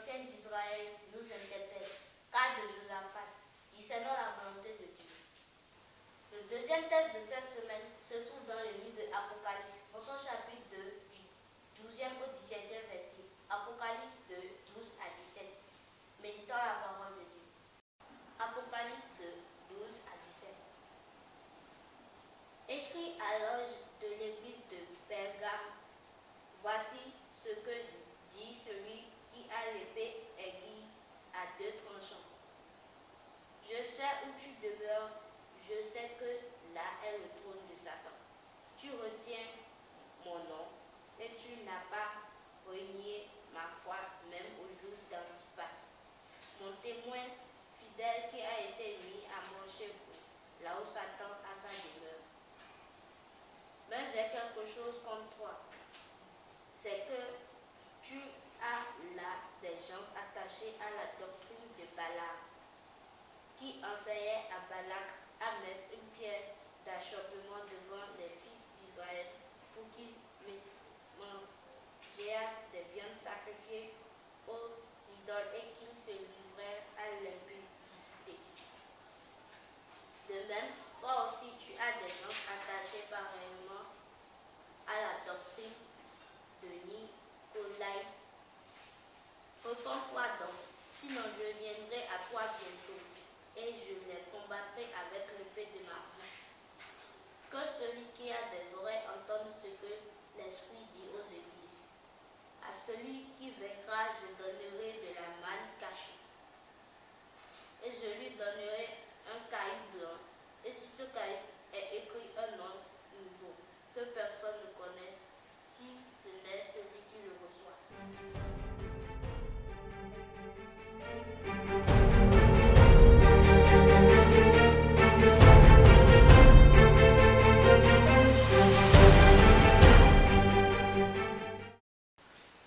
anciens d'Israël nous interpellent, cas de Josaphat, discernant la volonté de Dieu. Le deuxième texte de cette semaine se trouve dans le livre de Apocalypse, dans son chapitre 2, du 12e au 17e verset. Apocalypse 2, 12 à 17. Méditons la parole de Dieu. Apocalypse 2, 12 à 17. Écrit à l'ange de l'église de Pergame, voici ce que dit celui qui a l'épée aiguë à deux tranchants. Je sais où tu demeures, je sais que là est le trône de Satan. Tu retiens mon nom et tu n'as pas renié ma foi même au jour d'Antipas, mon témoin fidèle qui a été mis à mort chez vous, là où Satan a sa demeure. Mais j'ai quelque chose contre toi, c'est que tu as là des gens attachés à la doctrine de Balaam, qui enseignait à Balak à mettre une pierre d'achoppement devant les fils d'Israël pour qu'ils mangèrent des viandes sacrifiées aux idoles et qu'ils se livrèrent à l'impudicité. De même, toi aussi tu as des gens attachés pareillement à la doctrine de Nicolaï. Réponds-toi donc, sinon je viendrai à toi bientôt, et je les combattrai avec l'épée de ma bouche. Que celui qui a des oreilles entende ce que l'Esprit dit aux églises. À celui qui vaincra, je donnerai de la manne cachée. Et je lui donnerai un caillou blanc, et sur ce caillou est écrit un nom nouveau, que personne ne connaît, si ce n'est celui qui le reçoit.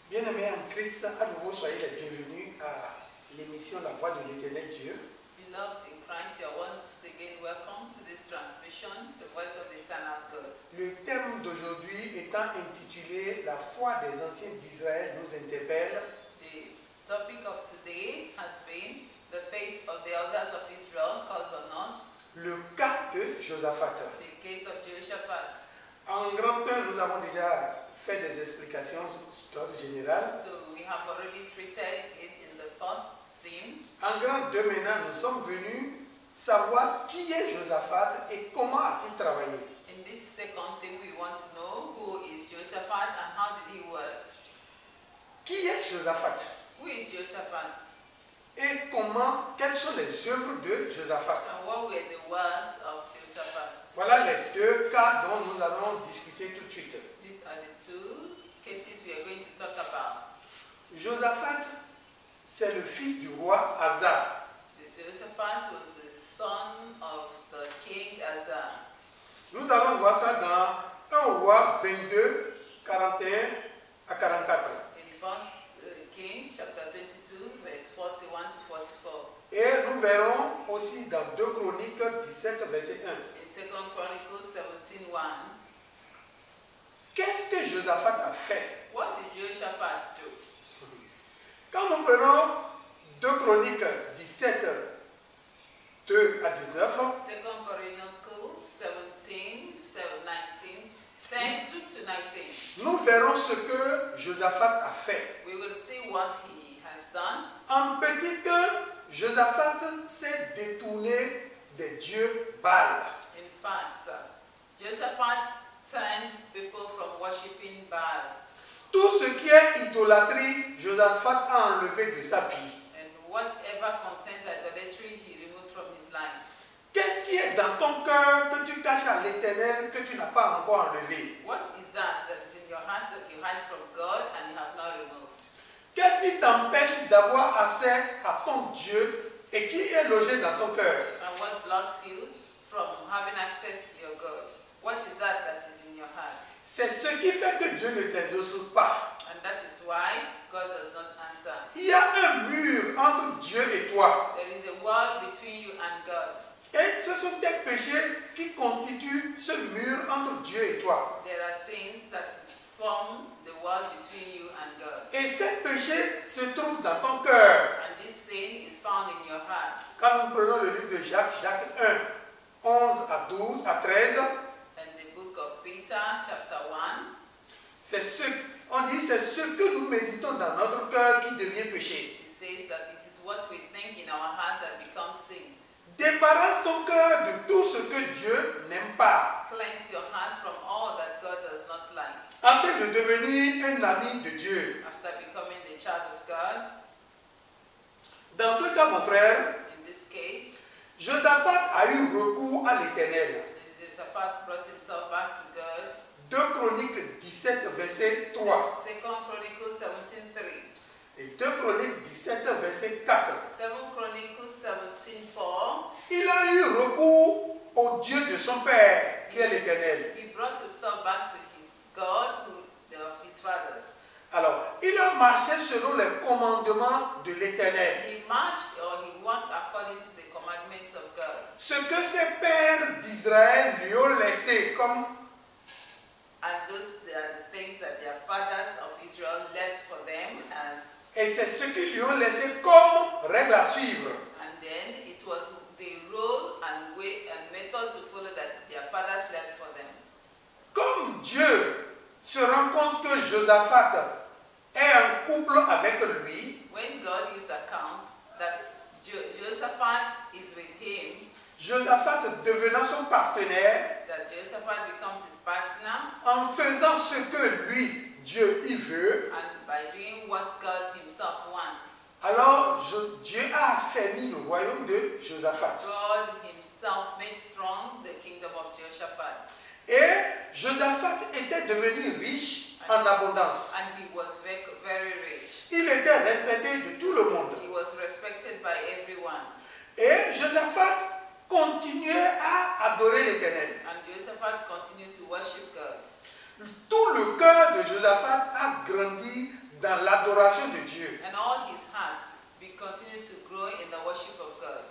Bien-aimés en Christ, à nouveau soyez les bienvenus à l'émission La Voix de l'Éternel Dieu. Beloved in Christ, you are once again welcome to this transmission, The Voice of the Eternal God. Le thème d'aujourd'hui étant intitulé La foi des anciens d'Israël nous interpelle. The topic of today has been The faith of the elders of Israel calls on us, Le cas de Josaphat. the case of Jehoshaphat. En grand 1, nous avons déjà fait des explications d'ordre général. So we have already treated it in the first theme. En grand 2, maintenant, nous sommes venus savoir qui est Josaphat et comment a-t-il travaillé. In this second theme, we want to know who is Jehoshaphat and how did he work. Qui est Josaphat Who is Jehoshaphat? et quelles sont les œuvres de Josaphat. And what were the works of Jehoshaphat? Voilà les deux cas dont nous allons discuter tout de suite. These are the two cases we are going to talk about. Josaphat, c'est le fils du roi Asa. Jehoshaphat was the son of the king Asa. Nous allons voir ça dans 1 roi 22, 41 à 44. In 1 Kings chapter 22, verse 41 to 44. Et nous verrons aussi dans 2 Chroniques 17, verset 1. In 2 Chronicles 17:1. Qu'est-ce que Josaphat a fait? What did Jehoshaphat do? Quand nous prenons 2 Chroniques 17, 2 à 19, 2 Chronicles 17, 19, 10 to 19. nous verrons ce que Josaphat a fait. We will see what he has done. En petit 1, Josaphat s'est détourné des dieux Baal. In fact, Jehoshaphat turned people from worshipping Baal. Tout ce qui est idolâtrie, Josaphat a enlevé de sa vie. And whatever concerns idolatry, he removed from his life. Qu'est-ce qui est dans ton cœur que tu caches à l'Éternel que tu n'as pas encore enlevé? What is that is in your heart that you hide from God and you have not removed? Qu'est-ce qui t'empêche d'avoir accès à ton Dieu et qui est logé dans ton cœur? And what blocks you from having access to your God? What is that is in your heart? C'est ce qui fait que Dieu ne t'exauce pas. And that is why God does not answer. Il y a un mur entre Dieu et toi. There is a wall between you and God. Et ce sont tes péchés qui constituent ce mur entre Dieu et toi. There are sins that form the wall between you and God. Et ces péchés se trouvent dans ton cœur. hearts. Quand nous prenons le livre de Jacques, Jacques 1, 11 à 12, à 13, In the book of Peter, chapter 1, on dit c'est ce que nous méditons dans notre cœur qui devient péché. it says that it is what we think in our heart that becomes sin. Débarrasse ton cœur de tout ce que Dieu n'aime pas, Cleanse your heart from all that God does not like. afin de devenir un ami de Dieu. After becoming the child of God, Dans ce cas, mon frère, in this case, Josaphat a eu recours à l'Éternel. Josaphat brought himself back to God. 2 Chroniques 17, verset 3. Second Chronicles 17:3. Et 2 Chroniques 17, verset 4. 7 Chronicles 17:4. Il a eu recours au Dieu de son père, qui est l'Éternel. He brought himself back to his God, of his fathers. Alors, il a marché selon les commandements de l'Éternel. He marched or he walked according to the commandments of God. Ce que ses pères d'Israël lui ont laissé comme, And those are the things that their fathers of Israel left for them as, et c'est ce qu'ils lui ont laissé comme règle à suivre. and then it was the rule and way and method to follow that their fathers left for them. Comme Dieu se rend compte que Josaphat est en couple avec lui, When God gives account that Josaphat is with him, Josaphat devenant son partenaire, that Josaphat becomes his partner, en faisant ce que lui, Dieu, y veut, and by doing what God himself wants, alors Dieu a affermi le royaume de Josaphat. God himself made strong the kingdom of Jehoshaphat. Et Josaphat était devenu riche en abondance. And he was very rich. Il était respecté de tout le monde. He was respected by everyone. Et Josaphat continuait à adorer l'Éternel. And Josaphat continued to worship God. Tout le cœur de Josaphat a grandi dans l'adoration de Dieu. And all his heart continued to grow in the worship of God.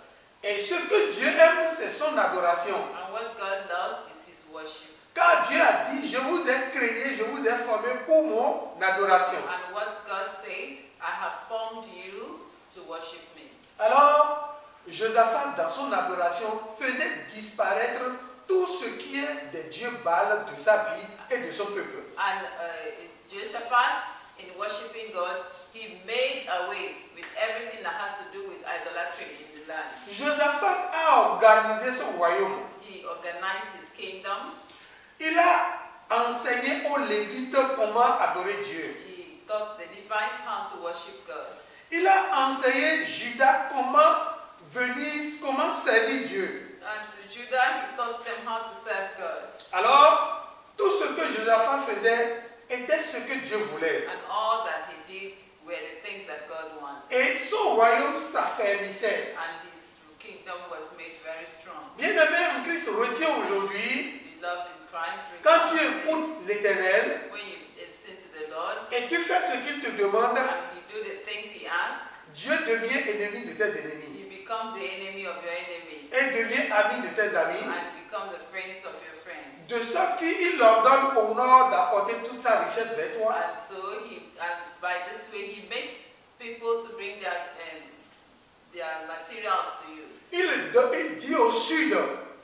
Et ce que Dieu aime, c'est son adoration. And what God loves is his worship. Car Dieu a dit, je vous ai créé, je vous ai formé pour mon adoration. And what God says, I have formed you to worship me. Alors, Josaphat, dans son adoration, faisait disparaître tout ce qui est des dieux Baal de sa vie et de son peuple. And Jehoshaphat, in worshiping God, he made away with everything that has to do with idolatry in the land. Josaphat a organisé son royaume. He organized his kingdom. Il a enseigné aux Lévites comment adorer Dieu. He taught the Levites how to worship God. Il a enseigné Judas comment servir Dieu. And to Judah, he taught them how to serve God. Alors, tout ce que Josaphat faisait était ce que Dieu voulait. And all that he did were the things that God wanted. Et son royaume s'affermissait. And his kingdom was made very strong. Bien-aimé en Christ, retiens aujourd'hui, Beloved in Christ, quand tu écoutes l'Éternel when you listen to the Lord et tu fais ce qu'il te demande, and you do the things he asks, Dieu devient ennemi de tes ennemis you become the enemy of your enemies et devient ami de tes amis, and become the friends of your friends. de sorte qu'il leur donne au nord d'apporter toute sa richesse vers toi. And so by this way he makes people to bring their materials to you. Il dit au sud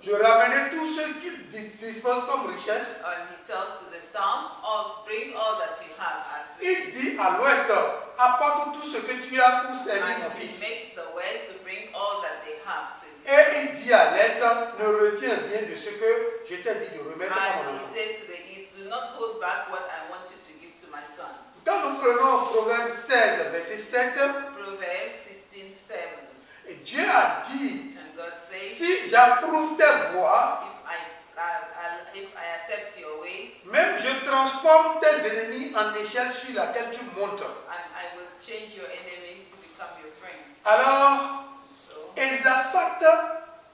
de ramener tout ce qu'il dispose comme richesse. And he tells to the south, bring all that you have as well. Il dit à l'ouest, apporte tout ce que tu as pour servir And mon he fils. makes the west to bring all that they have to you. Et il dit à l'est, ne retiens rien de ce que je t'ai dit de remettre à mon And enfant. he says to the east, do not hold back what I want you to give to my son. Quand nous prenons Proverbe 16, verset 7, Proverbs 16:7. et Dieu a dit, And God says, si j'approuve tes voies, if I accept your ways, même je transforme tes ennemis en échelle sur laquelle tu montes. and I will change your enemies to become your friends. Alors, So Ézaphat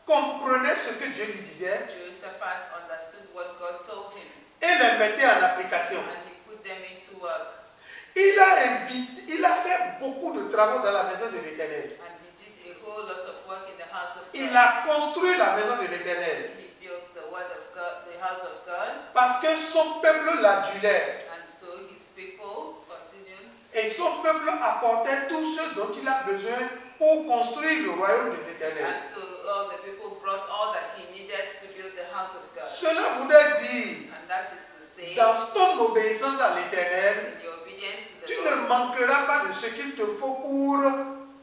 comprenait ce que Dieu lui disait Jehoshaphat understood what God told him, et les mettait en application. and he put them into work. Il a fait beaucoup de travaux dans la maison de l'Éternel. And he did a whole lot of work in the house of Il God. a construit la maison de l'Éternel He built the word of God, the house of God, parce que son peuple l'adulait. and so his people continued. Et Et son peuple apportait tout ce dont il a besoin pour construire le royaume de l'Éternel. And so all the people brought all that he needed to build the house of God. Cela voudrait dire, And that is to say, dans ton obéissance à l'Éternel, in your obedience to tu the ne Lord, manqueras pas de ce qu'il te faut pour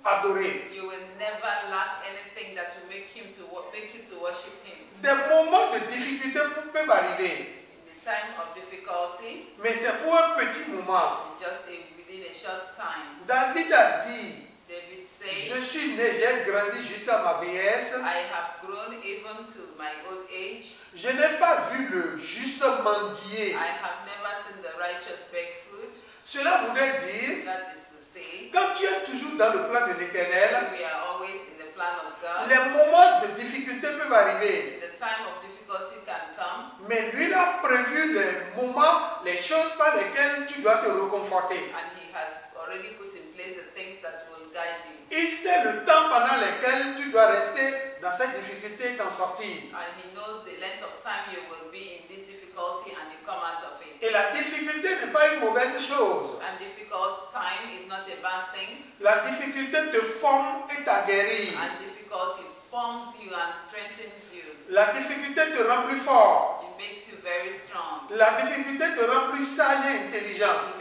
adorer. you will never lack anything that will make you to worship him. Des moments de difficulté peuvent arriver, In the time of difficulty, mais c'est pour un petit moment. within a short time, David a dit, David je said, suis né, j'ai grandi jusqu'à ma vieillesse. I have grown even to my old age. Je n'ai pas vu le juste mendier. I have never seen the righteous beg food. Cela voudrait dire, That is to say, quand tu es toujours dans le plan de l'Éternel, we are always in the plan of God. les moments de difficulté peuvent arriver. The time of difficulty can come, Mais lui, il a prévu les moments, les choses par lesquelles tu dois te reconforter. and he has already put in place the things that will guide you. Il sait le temps pendant lequel tu dois rester dans cette difficulté et t'en sortir. And he knows the length of time you will be in this difficulty and you come out of it. Et la difficulté n'est pas une mauvaise chose. And difficult time is not a bad thing. La difficulté te forme et t'aguerrit. And difficulty forms you and strengthens you. La difficulté te rend plus fort. It makes you very strong. La difficulté te rend plus sage et intelligent. It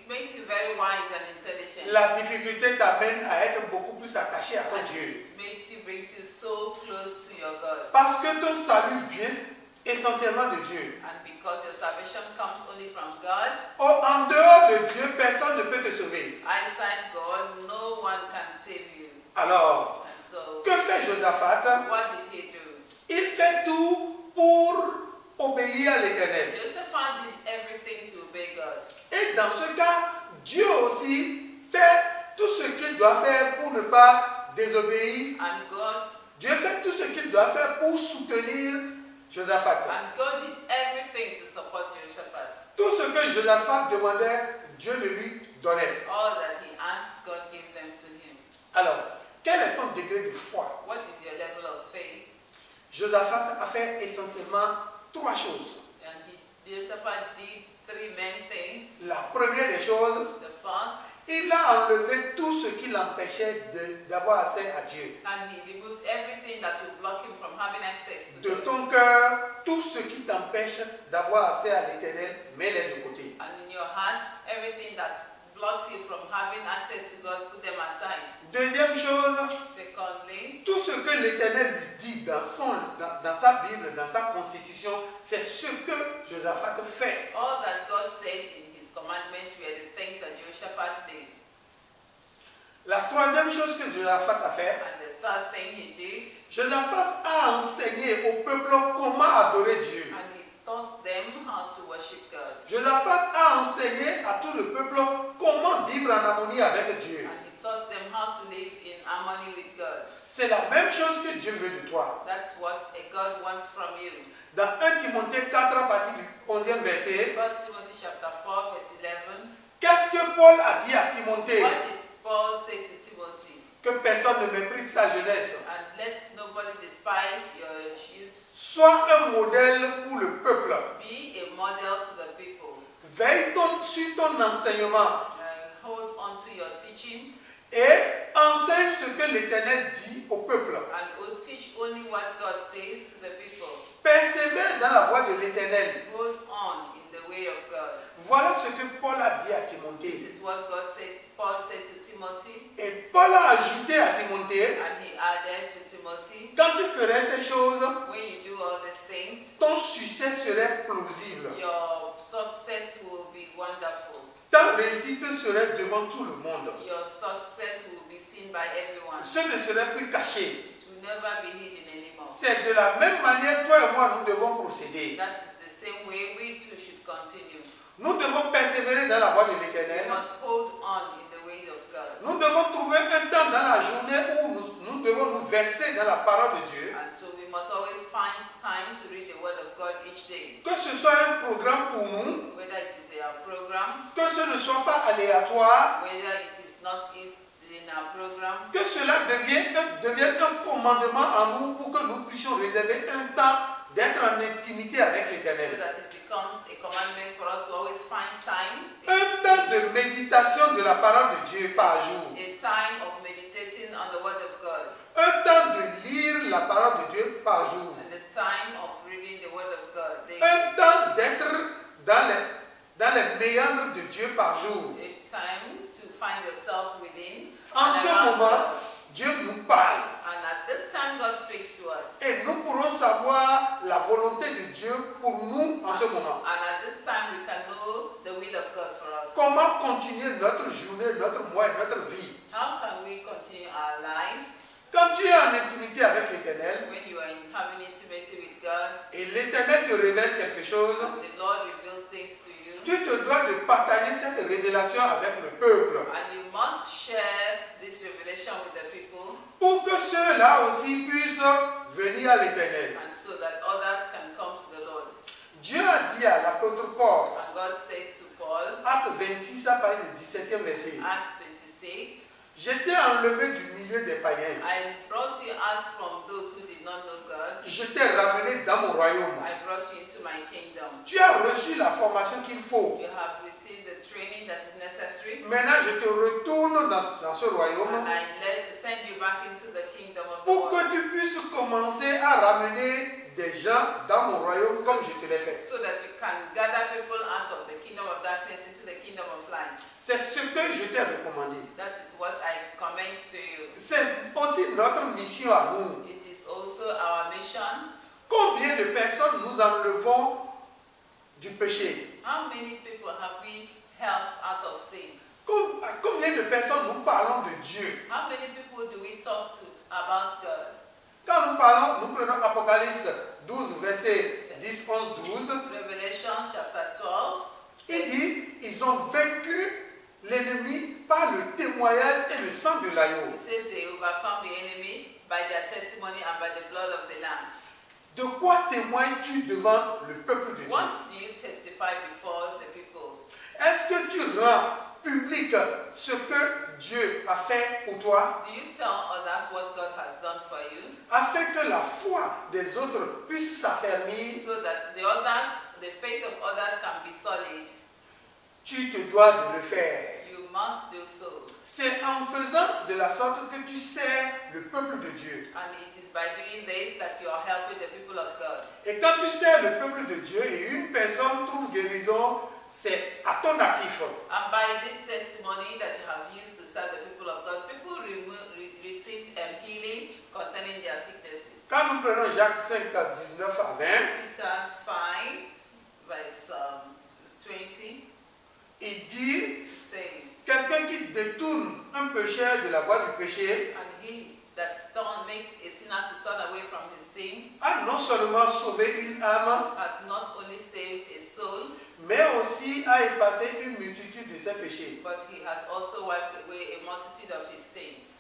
makes you very wise and intelligent. La difficulté t'amène à être beaucoup plus attaché à ton And Dieu. it brings you so close to your God. Parce que ton salut vient essentiellement de Dieu. And because your salvation comes only from God, En dehors de Dieu, personne ne peut te sauver. outside God, no one can save you. Alors, And so, que fait Josaphat? what did he do? Il fait tout pour obéir à l'Éternel. Joseph did everything to obey God. Et dans ce cas, Dieu aussi fait tout ce qu'il doit faire pour ne pas désobéir. And God Dieu fait tout ce qu'il doit faire pour soutenir Josaphat. did everything to support Jehoshaphat. Tout ce que Josaphat demandait, Dieu le lui donnait. All that he asked, God gave them to him. Alors, quel est ton degré de foi? What is your level of faith? Josaphat a fait essentiellement trois choses. And Jehoshaphat did three main things. La première des choses, The first, il a enlevé tout ce qui l'empêchait d'avoir accès à Dieu. and he removed everything that will block him from having access to De God. ton cœur, tout ce qui t'empêche d'avoir accès à l'Éternel, mets-les de côté. And in your heart, everything that blocks you from having access to God, put them aside. Deuxième chose, Secondly, tout ce que l'Éternel lui dit dans sa Bible, dans sa constitution, c'est ce que Josaphat fait. all that God said in his commandments were the things that Jehoshaphat did. La troisième chose que Josaphat a fait, And the third thing he did, Josaphat a enseigné au peuple comment adorer Dieu. and he taught them how to worship God. Josaphat a enseigné à tout le peuple comment vivre en harmonie avec Dieu. And he taught them how to live in harmony with God. C'est la même chose que Dieu veut de toi. That's what a God wants from you. Dans 1 Timothée 4 à partir du 11e verset, 1 Timothy chapter 4, verse 11. qu'est-ce que Paul a dit à Timothée? What did Paul say to Timothy? Que personne ne méprise ta jeunesse. And let nobody despise your youth. Sois un modèle pour le peuple. Be a model to the people. Veille sur ton enseignement Hold on to your teaching et enseigne ce que l'Éternel dit au peuple. and will teach only what God says to the people. Persévère dans la voie de l'Éternel. Hold on in the way of God. Voilà ce que Paul a dit à This Timothée. is what Paul said to Timothy, Et Paul a ajouté à Timothée, and he added to Timothy, quand tu ferais ces choses, when you do all these things, ton succès serait plausible. your success will be wonderful. Ta réussite serait devant tout le monde. Your success will be seen by everyone. Ce ne serait plus caché. It will never be hidden anymore. C'est de la même manière, toi et moi, nous devons procéder. That is the same way we too should continue. Nous devons persévérer dans la voie de We l'Éternel. must hold on in the ways of God. Nous devons trouver un temps dans la journée où nous devons nous verser dans la parole de Dieu. And so we must always find time to read the word of God each day. Que ce soit un programme pour nous, Whether it is a program, que ce ne soit pas aléatoire, whether it is not in our program, que cela devienne un commandement à nous pour que nous puissions réserver un temps d'être en intimité avec so l'Éternel. that it becomes a commandment for us to always find time Un temps de méditation de la parole de Dieu par jour. A time of meditating on the word of God. Un temps de lire la parole de Dieu par jour. And the time of reading the word of God daily. Un temps d'être dans les méandres de Dieu par jour. A time to find yourself within. En and ce around moment, God. Dieu nous parle. And at this time, God speaks to us. Et nous pourrons savoir la volonté de Dieu pour nous en ce moment. And at this time, we can know the will of God for us. Comment continuer notre journée, notre mois et notre vie. How can we continue our lives Quand tu es en intimité avec l'Éternel when you are having intimacy with God et l'Éternel te révèle quelque chose, and the Lord reveals things to you? tu te dois de partager cette révélation avec le peuple And you must share this revelation with the people, pour que ceux-là aussi puissent venir à l'Éternel. and so that others can come to the Lord. Dieu a dit à l'apôtre Paul, And God said to Paul, Acte 26, à partir du 17e verset, Acts 26, je t'ai enlevé du milieu des païens, I brought you out from those who did not know God. je t'ai ramené dans mon royaume. I brought you into my kingdom. Tu as reçu la formation qu'il faut. You have received the training that is necessary. Maintenant, je te retourne dans ce royaume And I send you back into the kingdom of the pour world. que tu puisses commencer à ramener des gens dans mon royaume comme je te l'ai fait. So that you can gather people out of the kingdom of darkness into the kingdom of light. C'est ce que je t'ai recommandé. That is what I commend to you. C'est aussi notre mission à nous. It is also our mission. Combien de personnes nous enlevons du péché? How many people have we helped out of sin? À combien de personnes nous parlons de Dieu? How many people do we talk to about God? Quand nous parlons, nous prenons Apocalypse 12, verset 10, 11, 12. Revelation chapter 12. Il dit, ils ont vaincu l'ennemi par le témoignage et le sang de l'agneau. It says they overcome the enemy by their testimony and by the blood of the Lamb. De quoi témoignes-tu devant le peuple de Dieu? What do you testify before the people? Est-ce que tu rends public ce que Dieu a fait pour toi, Do you tell others what God has done for you afin que la foi des autres puisse s'affermir? so that the faith of others can be solid? Tu te dois de le faire. You must do so. C'est en faisant de la sorte que tu sers le peuple de Dieu. And it is by doing this that you are helping the people of God. Et quand tu sers le peuple de Dieu et une personne trouve guérison, c'est à ton actif. And by this testimony that you have used to serve the people of God, people receive healing concerning their sicknesses. Quand nous prenons Jacques 5, 19 à 20, Peter 5, verse 20, il dit, says, quelqu'un qui détourne un pécheur de la voie du péché and he that makes a sinner to turn away from his sin a non seulement sauvé une âme, has not only saved a soul, mais aussi a effacé une multitude de ses péchés. but he has also wiped away a multitude of his sins.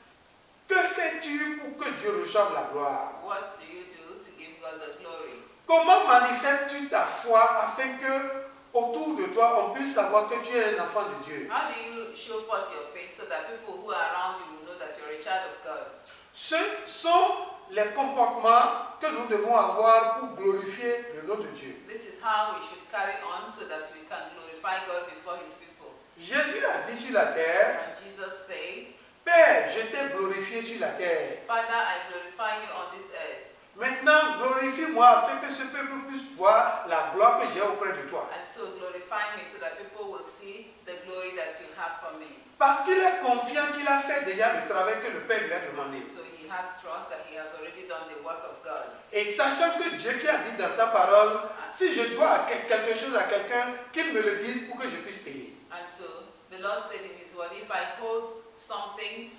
Que fais-tu pour que Dieu reçoive la gloire? What do you do to give God the glory? Comment manifestes-tu ta foi afin que autour de toi on puisse savoir que tu es un enfant de Dieu? How do you show forth your faith so that people who are around you will know that you're a child of God? Ce sont les comportements que nous devons avoir pour glorifier le nom de Dieu. This is how we should carry on so that we can glorify God before his people. Jésus a dit sur la terre, And Jesus said, Père, je t'ai glorifié sur la terre. Father, I glorify you on this earth. Maintenant, glorifie-moi afin que ce peuple puisse voir la gloire que j'ai auprès de toi. And so glorify me so that people will see the glory that you have for me. Parce qu'il est confiant qu'il a fait déjà le travail que le Père lui a demandé. So he has trust that he has already done the work of God. Et sachant que Dieu qui a dit dans sa parole, si je dois quelque chose à quelqu'un, qu'il me le dise pour que je puisse payer. And so the Lord said in his word, if I hold something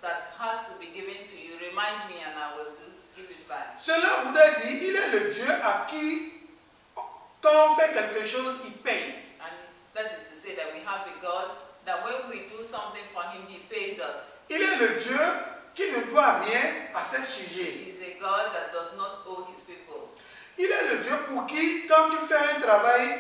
that has to be given to you, remind me and I will give it back. Cela voudrait dire, il est le Dieu à qui, quand on fait quelque chose, il paye. And that is to say that we have a God that when we do something for him, he pays us. Il est le Dieu qui ne doit rien à ses sujets. He is a God that does not owe his people. Il est le Dieu pour qui, quand tu fais un travail,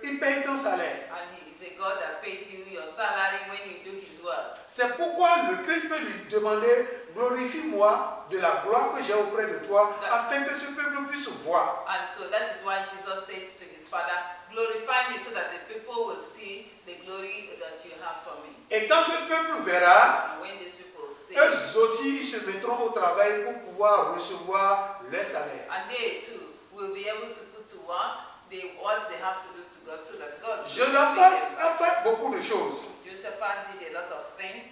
il paye ton salaire. And he is a God that pays you your salary when you do his work. C'est pourquoi le Christ peut lui demander, glorifie-moi de la gloire que j'ai auprès de toi, afin que ce peuple puisse voir. And so that is why Jesus said to his Father, glorify me so that the people will see the glory that you have for me. Et quand ce peuple verra, And when these people see, eux aussi ils se mettront au travail pour pouvoir recevoir leur salaire. and they too will be able to put to work what they have to do to God so that God will Josaphat pay a them. fait beaucoup de choses. Josaphat did a lot of things,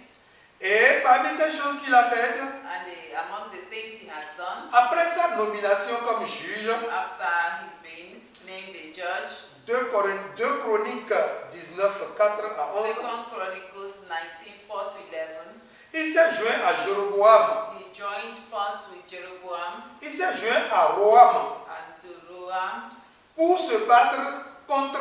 Et parmi ces choses qu'il a faites, and among the things he has done, après sa nomination comme juge, after he's been named a judge, 2 Chroniques 19, 4 à 11, 2 Chronicles 19, 4 to 11, il s'est joint à Jéroboam, he joined first with Jeroboam il s'est joint à Roham and to Roam pour se battre contre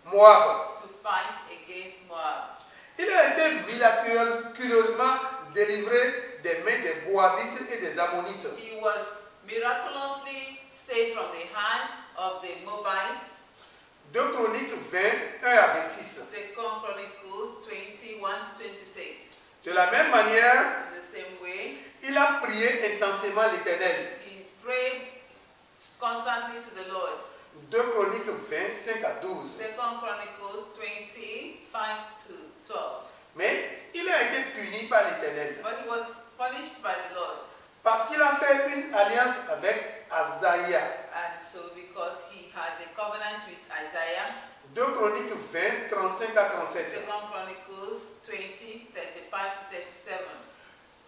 Moab. to fight against Moab. Il a été miraculeusement délivré des mains des Moabites et des Ammonites. He was miraculously saved from the hand of the Moabites. 2 Chroniques 20, 1 à 26. 2 Chronicles 21 to 26. De la même manière, In the same way, il a prié intensément l'Éternel. he prayed constantly to the Lord. 2 Chroniques 20, 5 à 12. 2 Chronicles 20, 5 to 12. Mais il a été puni par l'Éternel But he was punished by the Lord. parce qu'il a fait une alliance avec Azaïa. And so because he had the covenant with Isaiah, 2 Chroniques 20, 35 à 37. 2 Chronicles 20, 35 to 37.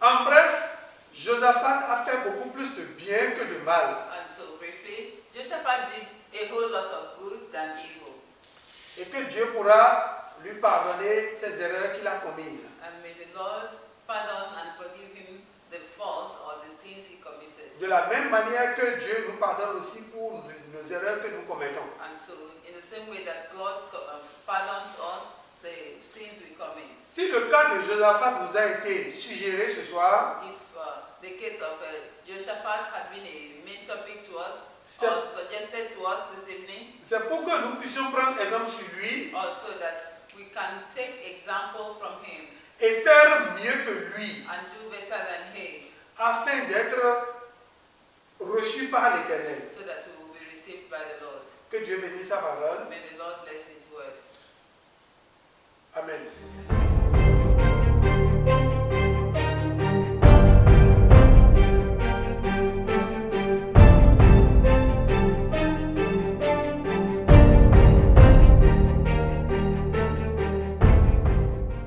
En bref, Josaphat a fait beaucoup plus de bien que de mal. And so briefly, Josaphat did a whole lot of good than evil. Et que Dieu pourra lui pardonner ses erreurs qu'il a commises. And may the Lord pardon and forgive him the faults or the sins he committed. De la même manière que Dieu nous pardonne aussi pour nos erreurs que nous commettons. And so in the same way that God pardons us the sins we commit. Si le cas de Josaphat nous a été suggéré ce soir, If the case of Josaphat had been a main topic to us, So- or suggested to us this evening, c'est pour que nous puissions prendre exemple sur lui also that we can take example from him et faire mieux que lui, and do better than he, afin d'être reçu par l'Éternel. so that we will be received by the Lord. Que Dieu bénisse sa parole. May the Lord bless his word. Amen.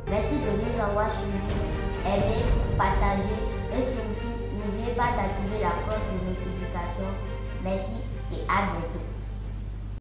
Merci de nous avoir suivis. Aimez, partagez et surtout n'oubliez pas d'activer la cloche de notification. Merci et à bientôt.